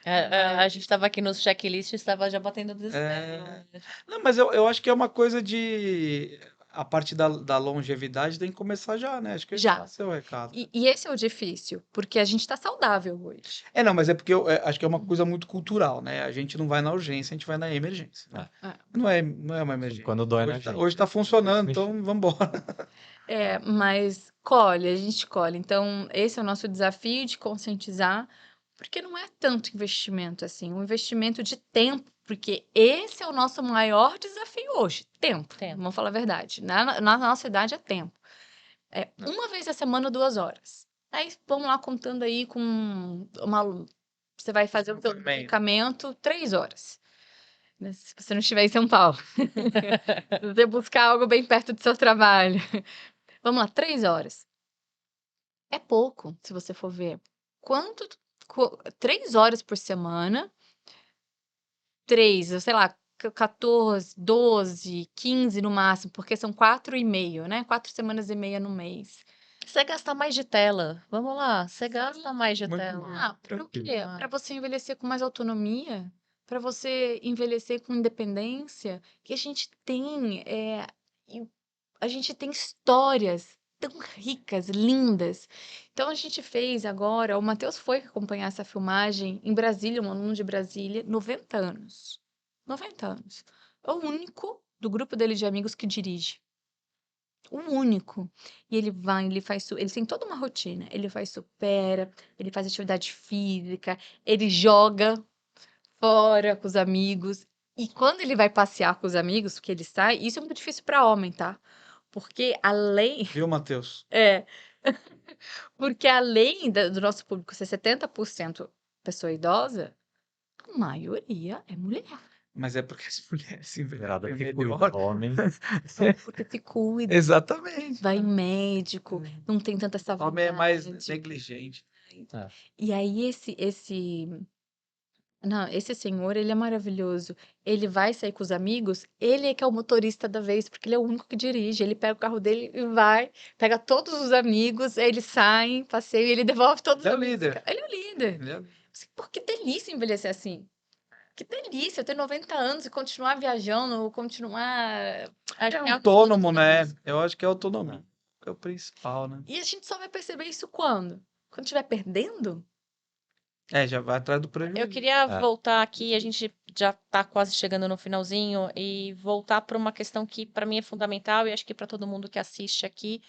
a gente estava aqui nos checklists, estava já batendo desespero. Não, mas eu acho que é uma coisa de. A parte da longevidade tem que começar já, né? Acho que esse Já. é o seu recado. E esse é o difícil, porque a gente tá saudável hoje. Não, mas é porque eu acho que é uma coisa muito cultural, né? A gente não vai na urgência, a gente vai na emergência. Né? Não é uma emergência. Quando dói na Hoje gente. hoje tá funcionando, então vamos embora. Mas a gente colhe. Então, esse é o nosso desafio de conscientizar, porque não é tanto investimento assim, um investimento de tempo, porque esse é o nosso maior desafio hoje, tempo. Tempo. Vamos falar a verdade. Na nossa idade é tempo. Uma vez a semana, 2 horas. Aí vamos lá contando aí com você vai fazer o teu medicamento 3 horas. Né, se você não estiver em São Paulo. Se você buscar algo bem perto do seu trabalho. Vamos lá, 3 horas. É pouco, se você for ver. 3 horas por semana, 3, sei lá, 14, 12, 15 no máximo, porque são 4,5, né? 4 semanas e meia no mês. Você gasta mais de tela. Vamos lá, você gasta mais de Muito tela. bom. Ah, para o quê? Ah. Para você envelhecer com mais autonomia, para você envelhecer com independência, que a gente tem, a gente tem histórias tão ricas, lindas. Então a gente fez agora, o Matheus foi acompanhar essa filmagem em Brasília, um aluno de Brasília, 90 anos. 90 anos. É o único do grupo dele de amigos que dirige. O único. E ele vai, ele faz, ele tem toda uma rotina. Ele faz supera, ele faz atividade física, ele joga fora com os amigos. E quando ele vai passear com os amigos, porque ele sai, isso é muito difícil para homem, tá? Porque além, Viu, Matheus? é, porque além do nosso público ser 70% pessoa idosa, a maioria é mulher. Mas é porque as mulheres se Virada envelhecem que melhor. homem. Porque se cuida, Exatamente. vai em médico, não tem tanta essa O homem é mais vaidade. negligente. É. E aí não, esse senhor, ele é maravilhoso. Ele vai sair com os amigos, ele é que é o motorista da vez, porque ele é o único que dirige. Ele pega o carro dele e vai, pega todos os amigos, aí eles saem, passeiam e ele devolve todos os Ele é o amigos. líder. Ele é o líder. Ele é- Pô, que delícia envelhecer assim. Que delícia ter 90 anos e continuar viajando, continuar. Acho É que autônomo, né? Eu acho que é autonomia. É o principal, né? E a gente só vai perceber isso quando? Quando estiver perdendo? É, já vai atrás do Eu prejuízo. queria É. voltar aqui, a gente já está quase chegando no finalzinho, e voltar para uma questão que para mim é fundamental e acho que para todo mundo que assiste aqui,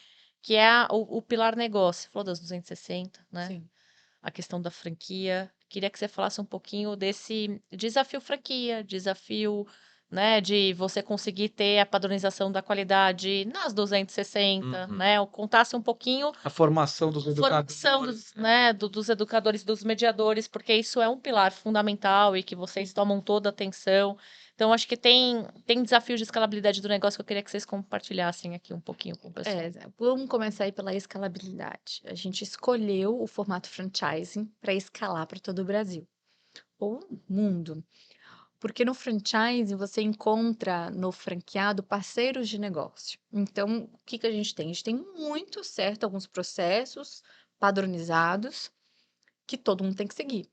que é o pilar negócio. Você falou das 260, né? Sim. A questão da franquia. Queria que você falasse um pouquinho desse desafio franquia, desafio, né, de você conseguir ter a padronização da qualidade nas 260, Uhum. né? Ou contasse um pouquinho A formação dos formação educadores. né, dos educadores, dos mediadores, porque isso é um pilar fundamental e que vocês tomam toda a atenção. Então, acho que tem desafios de escalabilidade do negócio que eu queria que vocês compartilhassem aqui um pouquinho com o pessoal. Vamos começar aí pela escalabilidade. A gente escolheu o formato franchising para escalar para todo o Brasil ou mundo. Porque no franchising você encontra no franqueado parceiros de negócio. Então, o que a gente tem? A gente tem muito certo alguns processos padronizados que todo mundo tem que seguir.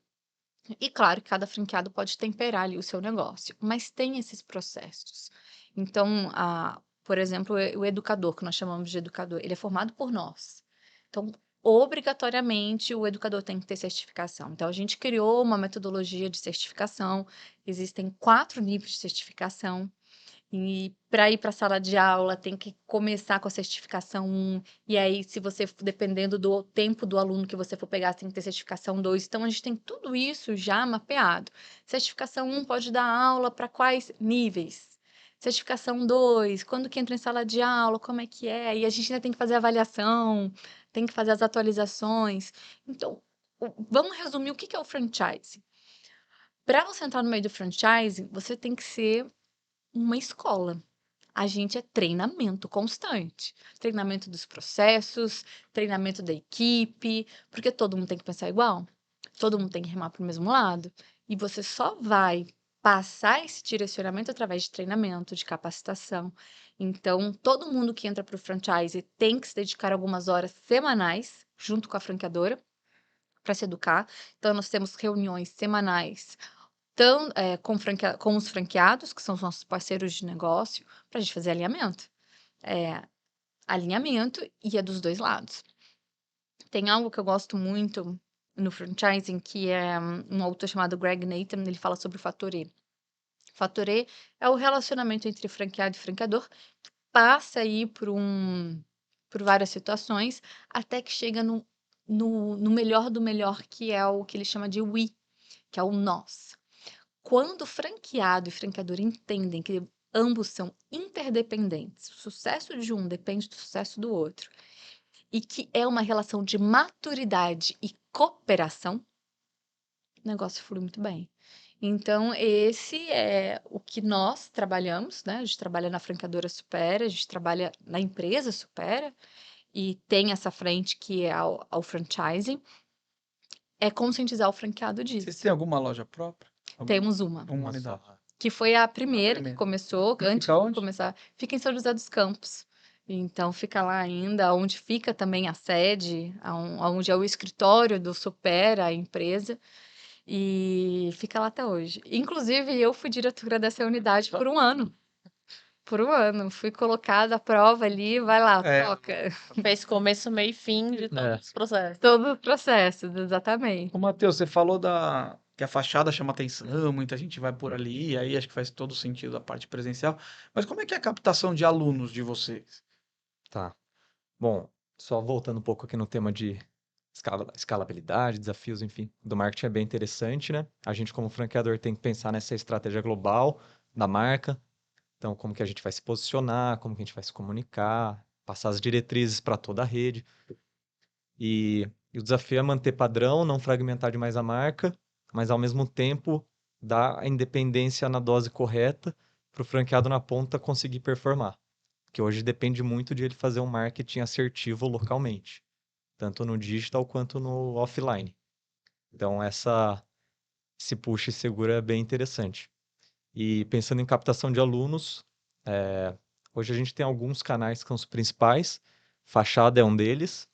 E claro que cada franqueado pode temperar ali o seu negócio, mas tem esses processos. Então, por exemplo, o educador, que nós chamamos de educador, ele é formado por nós. Então, obrigatoriamente, o educador tem que ter certificação. Então, a gente criou uma metodologia de certificação, existem 4 níveis de certificação. E para ir para a sala de aula, tem que começar com a certificação 1. E aí, se você, dependendo do tempo do aluno que você for pegar, tem que ter certificação 2. Então, a gente tem tudo isso já mapeado. Certificação 1 pode dar aula para quais níveis? Certificação 2, quando que entra em sala de aula, como é que é? E a gente ainda tem que fazer a avaliação, tem que fazer as atualizações. Então, vamos resumir o que é o franchise. Para você entrar no meio do franchising, você tem que ser uma escola. A gente é treinamento constante. Treinamento dos processos, treinamento da equipe, porque todo mundo tem que pensar igual, todo mundo tem que remar para o mesmo lado. E você só vai passar esse direcionamento através de treinamento, de capacitação. Então, todo mundo que entra para o franchise tem que se dedicar algumas horas semanais, junto com a franqueadora, para se educar. Então, nós temos reuniões semanais com os franqueados, que são os nossos parceiros de negócio, para a gente fazer alinhamento. Alinhamento e é dos dois lados. Tem algo que eu gosto muito no franchising, que é um autor chamado Greg Nathan, ele fala sobre o fator E. O fator E é o relacionamento entre franqueado e franqueador, que passa aí por várias situações, até que chega no melhor do melhor, que é o que ele chama de we, que é o nós. Quando o franqueado e franqueador entendem que ambos são interdependentes, o sucesso de um depende do sucesso do outro, e que é uma relação de maturidade e cooperação, o negócio flui muito bem. Então, esse é o que nós trabalhamos, né? A gente trabalha na franqueadora Supera, a gente trabalha na empresa Supera, e tem essa frente que é ao franchising, é conscientizar o franqueado Vocês disso. têm alguma loja própria? Temos uma. Uma unidade. que foi a primeira que primeira. começou, E antes fica de onde? começar, fica em São José dos Campos. Então fica lá ainda, onde fica também a sede, onde é o escritório do Supera, a empresa, e fica lá até hoje. Inclusive, eu fui diretora dessa unidade por um ano. Por um ano. Fui colocada à prova ali, vai lá, É. toca. Fez começo, meio e fim de todos os processos. Todos os processos, exatamente. Ô, Matheus, você falou que a fachada chama atenção, muita gente vai por ali, aí acho que faz todo sentido a parte presencial. Mas como é que é a captação de alunos de vocês? Tá. Bom, só voltando um pouco aqui no tema de escalabilidade, desafios, enfim, do marketing é bem interessante, né? A gente, como franqueador, tem que pensar nessa estratégia global da marca. Então, como que a gente vai se posicionar, como que a gente vai se comunicar, passar as diretrizes para toda a rede. E o desafio é manter padrão, não fragmentar demais a marca, mas ao mesmo tempo dar a independência na dose correta para o franqueado na ponta conseguir performar. Que hoje depende muito de ele fazer um marketing assertivo localmente, tanto no digital quanto no offline. Então, esse push e segura é bem interessante. E pensando em captação de alunos, hoje a gente tem alguns canais que são os principais. Fachada é um deles.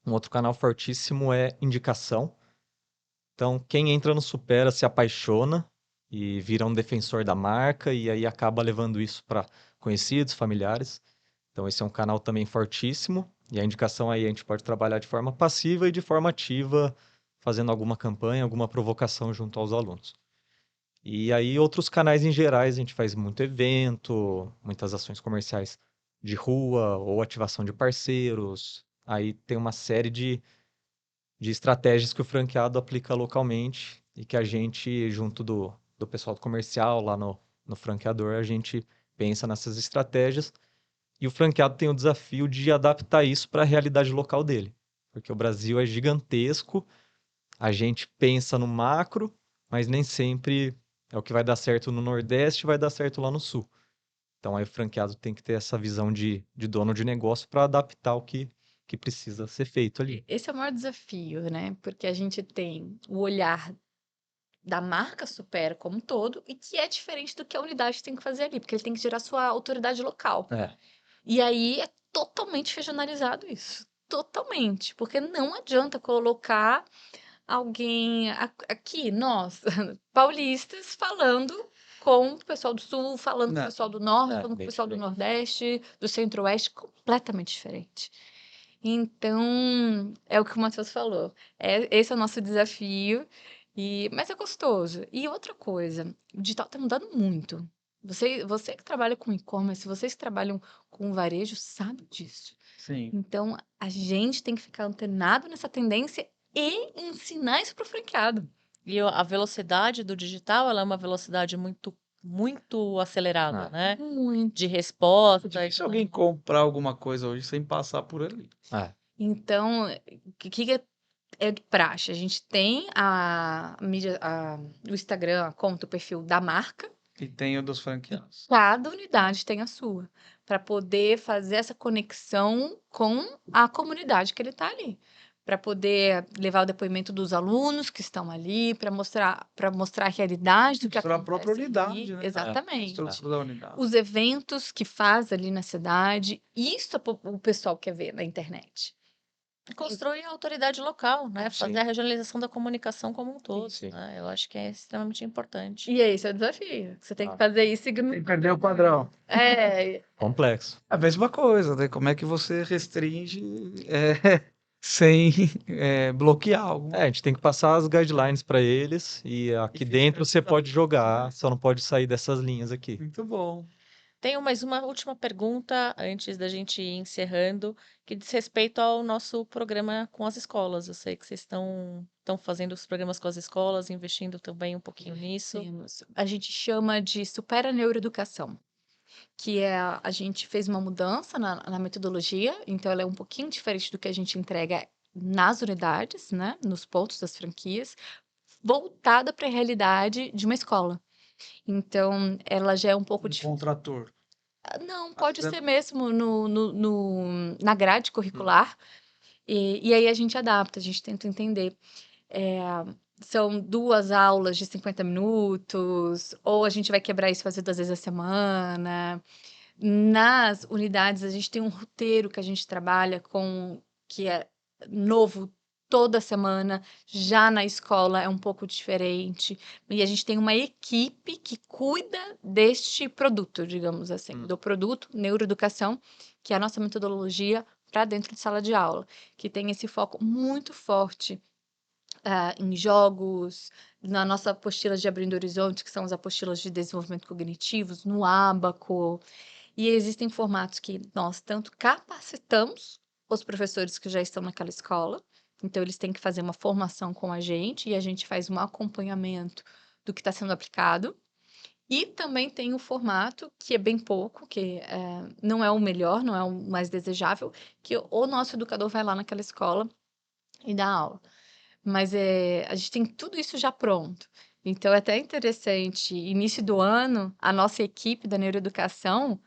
Um outro canal fortíssimo é indicação. Então, quem entra no Supera se apaixona e vira um defensor da marca e aí acaba levando isso para conhecidos, familiares. Então, esse é um canal também fortíssimo. E a indicação aí a gente pode trabalhar de forma passiva e de forma ativa, fazendo alguma campanha, alguma provocação junto aos alunos. E aí, outros canais em gerais, a gente faz muito evento, muitas ações comerciais de rua ou ativação de parceiros. Aí tem uma série de estratégias que o franqueado aplica localmente e que a gente, junto do pessoal do comercial, lá no franqueador, a gente pensa nessas estratégias. E o franqueado tem o desafio de adaptar isso para a realidade local dele. Porque o Brasil é gigantesco, a gente pensa no macro, mas nem sempre é o que vai dar certo no Nordeste vai dar certo lá no Sul. Então aí o franqueado tem que ter essa visão de dono de negócio para adaptar o que precisa ser feito ali. Esse é o maior desafio, né? Porque a gente tem o olhar da marca Supera como um todo e que é diferente do que a unidade tem que fazer ali, porque ele tem que gerar sua autoridade local. É. E aí é totalmente regionalizado isso. Totalmente. Porque não adianta colocar alguém aqui, nós, paulistas, falando com o pessoal do Sul, falando com o Não. pessoal do Norte, falando com o Bem pessoal do diferente. Nordeste, do Centro-Oeste, completamente diferente. Então, é o que o Matheus falou. Esse é o nosso desafio, mas é gostoso. E outra coisa, o digital está mudando muito. Você que trabalha com e-commerce, vocês que trabalham com varejo, sabem disso. Sim. Então, a gente tem que ficar antenado nessa tendência e ensinar isso para o franqueado. E a velocidade do digital, ela é uma velocidade muito, muito acelerada, Ah. né? Muito. De resposta. É difícil alguém comprar alguma coisa hoje sem passar por ali. Então, o que é de praxe? A gente tem a mídia, o Instagram, a conta, o perfil da marca. E tem o dos franqueados. Cada unidade tem a sua, para poder fazer essa conexão com a comunidade que ele está ali, para poder levar o depoimento dos alunos que estão ali, para mostrar a realidade do que Mostrar a própria acontece unidade, ali. né? Exatamente. Estrutura da unidade. Os eventos que faz ali na cidade, isso o pessoal quer ver na internet. Construir a autoridade local, né? Fazer Sim. a regionalização da comunicação como um todo, Sim. né? Eu acho que é extremamente importante. E esse é o desafio. Você tem que Ah. fazer isso Tem que perder o padrão. Complexo. A mesma coisa, né? Como é que você restringe sem bloquear algo? A gente tem que passar as guidelines para eles e aqui fica dentro você ajustado. pode jogar, só não pode sair dessas linhas aqui. Muito bom. Tenho mais uma última pergunta antes da gente ir encerrando, que diz respeito ao nosso programa com as escolas. Eu sei que vocês estão fazendo os programas com as escolas, investindo também um pouquinho nisso. Temos. A gente chama de Supera Neuroeducação, que a gente fez uma mudança na metodologia, então ela é um pouquinho diferente do que a gente entrega nas unidades, né, nos pontos das franquias, voltada para a realidade de uma escola. Então, ela já é um pouco diferente. Contrator. Não, pode fazendo- ser mesmo na grade curricular, e aí a gente adapta, a gente tenta entender. são 2 aulas de 50 minutos, ou a gente vai quebrar isso e fazer 2 vezes a semana. Nas unidades, a gente tem um roteiro que a gente trabalha que é novo toda semana. Já na escola é um pouco diferente. E a gente tem uma equipe que cuida deste produto, digamos assim, do produto Neuroeducação, que é a nossa metodologia para dentro de sala de aula, que tem esse foco muito forte em jogos, na nossa apostila de Abrindo Horizontes, que são as apostilas de desenvolvimento cognitivos, no Abaco. E existem formatos que nós tanto capacitamos os professores que já estão naquela escola, então eles têm que fazer uma formação com a gente e a gente faz um acompanhamento do que está sendo aplicado. E também tem o formato, que é bem pouco, que não é o melhor, não é o mais desejável, que o nosso educador vai lá naquela escola e dá aula. Mas a gente tem tudo isso já pronto. Então é até interessante, início do ano, a nossa equipe da neuroeducação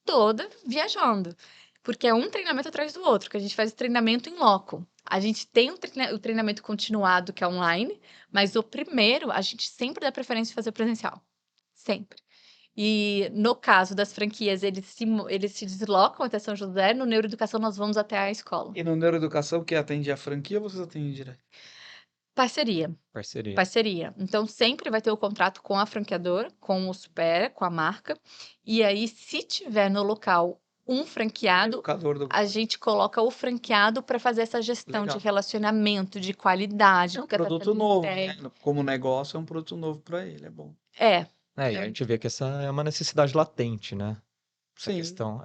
toda viajando, porque é um treinamento atrás do outro, que a gente faz o treinamento em loco. A gente tem o treinamento continuado, que é online, mas o primeiro a gente sempre dá preferência de fazer presencial, sempre. E no caso das franquias, eles se deslocam até São José, no Neuroeducação nós vamos até a escola. E no Neuroeducação, que atende a franquia, vocês atendem direto? Parceria. Parceria. Parceria. Então, sempre vai ter o contrato com a franqueadora, com o Supera, com a marca. E aí, se tiver no local um franqueado, Educador do... a gente coloca o franqueado para fazer essa gestão Legal. de relacionamento, de qualidade, É um do tratamento produto novo, né? técnico. Como negócio, é um produto novo para ele, é bom. É, E a gente vê que essa é uma necessidade latente, né? Essa Sim. questão,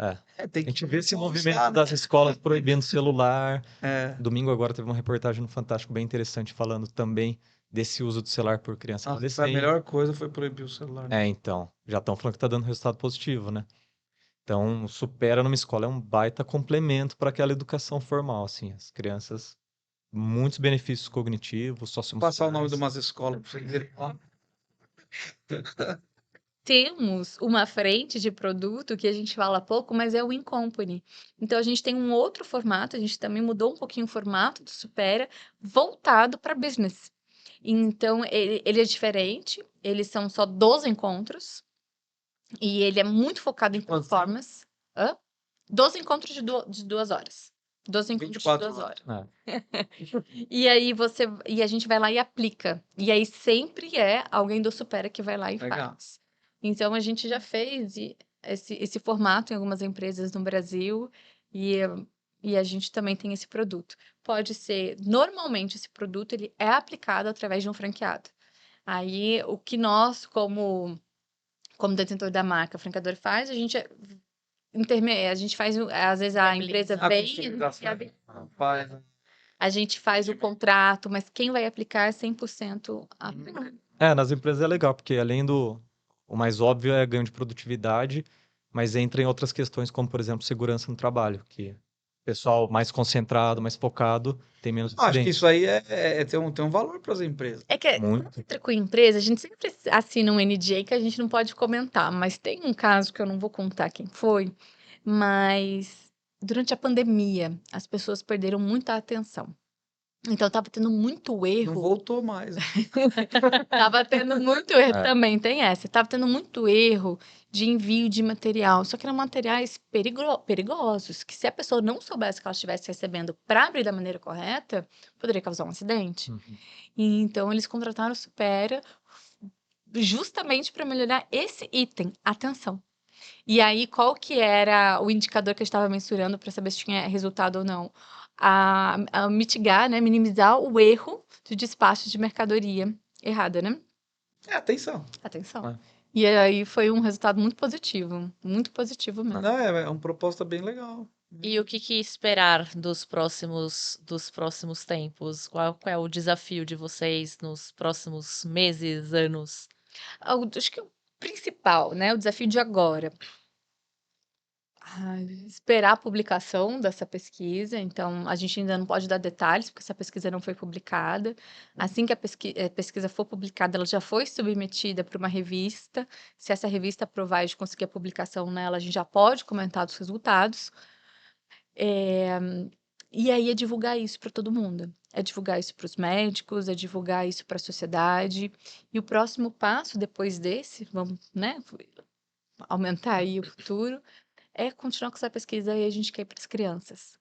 Tem A que gente vê esse movimento influenciar, né? das escolas proibindo celular. É. Domingo agora teve uma reportagem no Fantástico bem interessante falando também desse uso do celular por criança e Nossa, a adolescente. melhor coisa foi proibir o celular. Né? Então, já estão falando que tá dando resultado positivo, né? Então, Supera numa escola é um baita complemento para aquela educação formal, assim. As crianças, muitos benefícios cognitivos, Vou passar o nome de socioemocionais. umas escolas para vocês verem. Ó, temos uma frente de produto que a gente fala pouco, mas é o Incompany. Então, a gente tem um outro formato, a gente também mudou um pouquinho o formato do Supera, voltado para business. Então, ele é diferente, eles são só 12 encontros, e ele é muito focado em Quanto tempo? performance. 12 encontros de 2 horas. 12 encontros de 24 2 horas. É. E aí a gente vai lá e aplica. E aí sempre é alguém do Supera que vai lá e Legal. faz. Então a gente já fez esse formato em algumas empresas no Brasil e a gente também tem esse produto. Pode ser, normalmente esse produto ele é aplicado através de um franqueado. Aí o que nós, como detentor da marca, franqueador faz, a gente a gente faz, às vezes a empresa A vem, customização. Faz. a gente faz o contrato, mas quem vai aplicar é 100% a franquia. Nas empresas é legal, porque além do... O mais óbvio é ganho de produtividade, mas entra em outras questões, como, por exemplo, segurança no trabalho, que o pessoal mais concentrado, mais focado, tem menos Acho que incidentes. isso aí tem um valor para as empresas. É que Muito. quando entra com a empresa, a gente sempre assina um NDA que a gente não pode comentar, mas tem um caso que eu não vou contar quem foi, mas durante a pandemia, as pessoas perderam muita atenção. Então, estava tendo muito Não erro. voltou mais. Tava tendo muito erro, É. também tem essa. Tava tendo muito erro de envio de material, só que eram materiais perigosos, que se a pessoa não soubesse que ela estivesse recebendo para abrir da maneira correta, poderia causar um acidente. Uhum. E então, eles contrataram o Supera justamente para melhorar esse item, atenção. E aí, qual que era o indicador que eu estava mensurando para saber se tinha resultado ou não? A mitigar, né, minimizar o erro de despacho de mercadoria errada, né? Atenção. Atenção. É. E aí foi um resultado muito positivo mesmo. Não, é uma proposta bem legal. E o que esperar dos próximos tempos? Qual é o desafio de vocês nos próximos meses, anos? Acho que o principal, né, o desafio de agora, esperar a publicação dessa pesquisa. Então, a gente ainda não pode dar detalhes, porque essa pesquisa não foi publicada. Assim que a pesquisa for publicada, ela já foi submetida para uma revista. Se essa revista aprovar e de conseguir a publicação nela, a gente já pode comentar dos resultados. E aí é divulgar isso para todo mundo. É divulgar isso para os médicos, é divulgar isso para a sociedade. E o próximo passo depois desse, vamos, né, aumentar aí o futuro, é continuar com essa pesquisa e a gente quer ir para as crianças.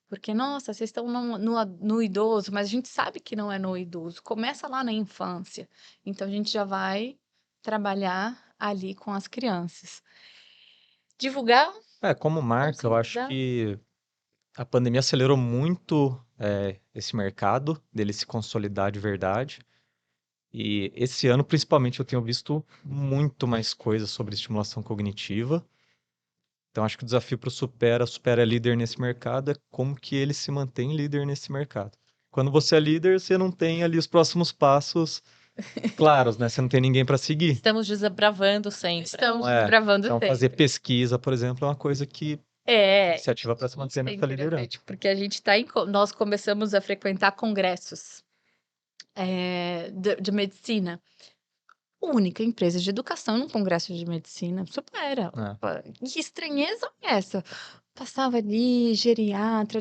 Porque, nossa, vocês estão no idoso, mas a gente sabe que não é no idoso. Começa lá na infância. Então, a gente já vai trabalhar ali com as crianças. Divulgar, Como marca, eu acho conscientizar. que a pandemia acelerou muito esse mercado dele se consolidar de verdade. E esse ano, principalmente, eu tenho visto muito mais coisas sobre estimulação cognitiva. Então, acho que o desafio para o Supera é líder nesse mercado, é como que ele se mantém líder nesse mercado. Quando você é líder, você não tem ali os próximos passos claros, né? Você não tem ninguém para seguir. Estamos desbravando sempre. Estamos É, gravando Então, fazer sempre. pesquisa, por exemplo, é uma coisa que É, iniciativa para se manter é nessa liderança. interessante, porque a gente nós começamos a frequentar congressos de medicina. Única empresa de educação num congresso de medicina. Supera. É. Opa, que estranheza é essa? Passava ali, geriatra,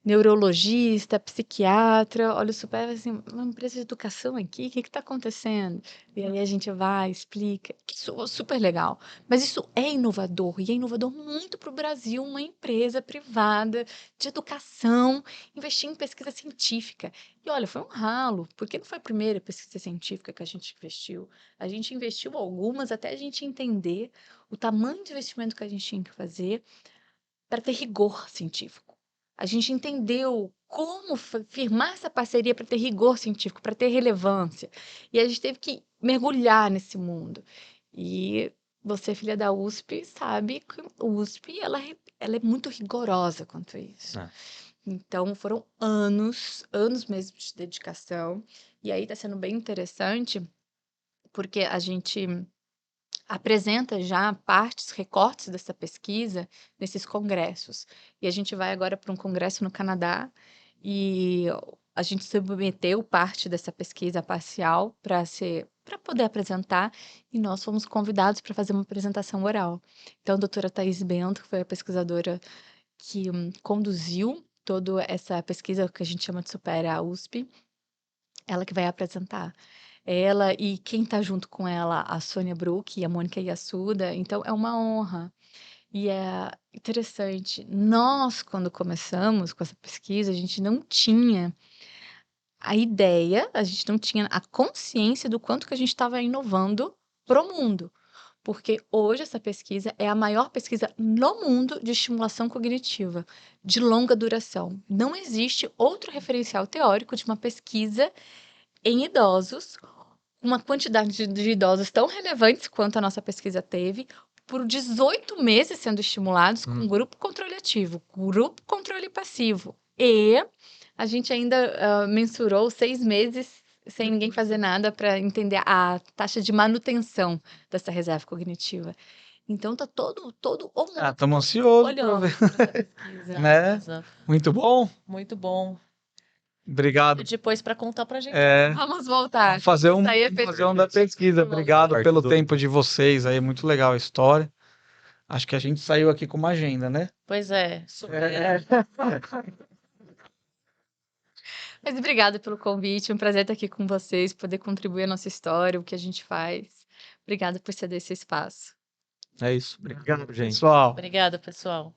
neurologista, psiquiatra, olha, super assim, uma empresa de educação aqui, o que está acontecendo? E aí a gente vai, explica, isso é super legal. Mas isso é inovador, e é inovador muito para o Brasil, uma empresa privada de educação investir em pesquisa científica. E olha, foi um ralo, porque não foi a primeira pesquisa científica que a gente investiu. A gente investiu algumas até a gente entender o tamanho de investimento que a gente tinha que fazer para ter rigor científico. A gente entendeu como firmar essa parceria para ter rigor científico, para ter relevância. E a gente teve que mergulhar nesse mundo. E você, filha da USP, sabe que a USP ela é muito rigorosa quanto a isso. É. Então, foram anos, anos mesmo de dedicação. E aí está sendo bem interessante, porque a gente apresenta já partes, recortes dessa pesquisa nesses congressos. E a gente vai agora para um congresso no Canadá e a gente submeteu parte dessa pesquisa parcial para poder apresentar e nós fomos convidados para fazer uma apresentação oral. Então, a doutora Thais Bento, que foi a pesquisadora que conduziu toda essa pesquisa que a gente chama de Supera USP, ela que vai apresentar. Ela e quem está junto com ela, a Sônia Bruck e a Mônica Yassuda, então é uma honra. E é interessante, nós, quando começamos com essa pesquisa, a gente não tinha a ideia, a gente não tinha a consciência do quanto que a gente estava inovando pro mundo. Porque hoje essa pesquisa é a maior pesquisa no mundo de estimulação cognitiva, de longa duração. Não existe outro referencial teórico de uma pesquisa em idosos, uma quantidade de idosos tão relevantes quanto a nossa pesquisa teve, por 18 meses sendo estimulados com grupo controle ativo, grupo controle passivo. E a gente ainda mensurou 6 meses sem ninguém fazer nada para entender a taxa de manutenção dessa reserva cognitiva. Então tá todo o mundo Estamos ansiosos para olhando ver. para essa pesquisa. Né? Exato. Muito bom. Muito bom. Obrigado. Depois para contar pra gente. Vamos voltar. Vamos fazer Isso aí é fazer um da pesquisa. Vamos Obrigado voltar. pelo Parte dois. tempo de vocês aí. Muito legal a história. Acho que a gente saiu aqui com uma agenda, né? Pois é. Mas obrigada pelo convite, um prazer estar aqui com vocês, poder contribuir a nossa história, o que a gente faz. Obrigada por ceder esse espaço. É isso. Obrigado, gente. Pessoal. Obrigada, pessoal.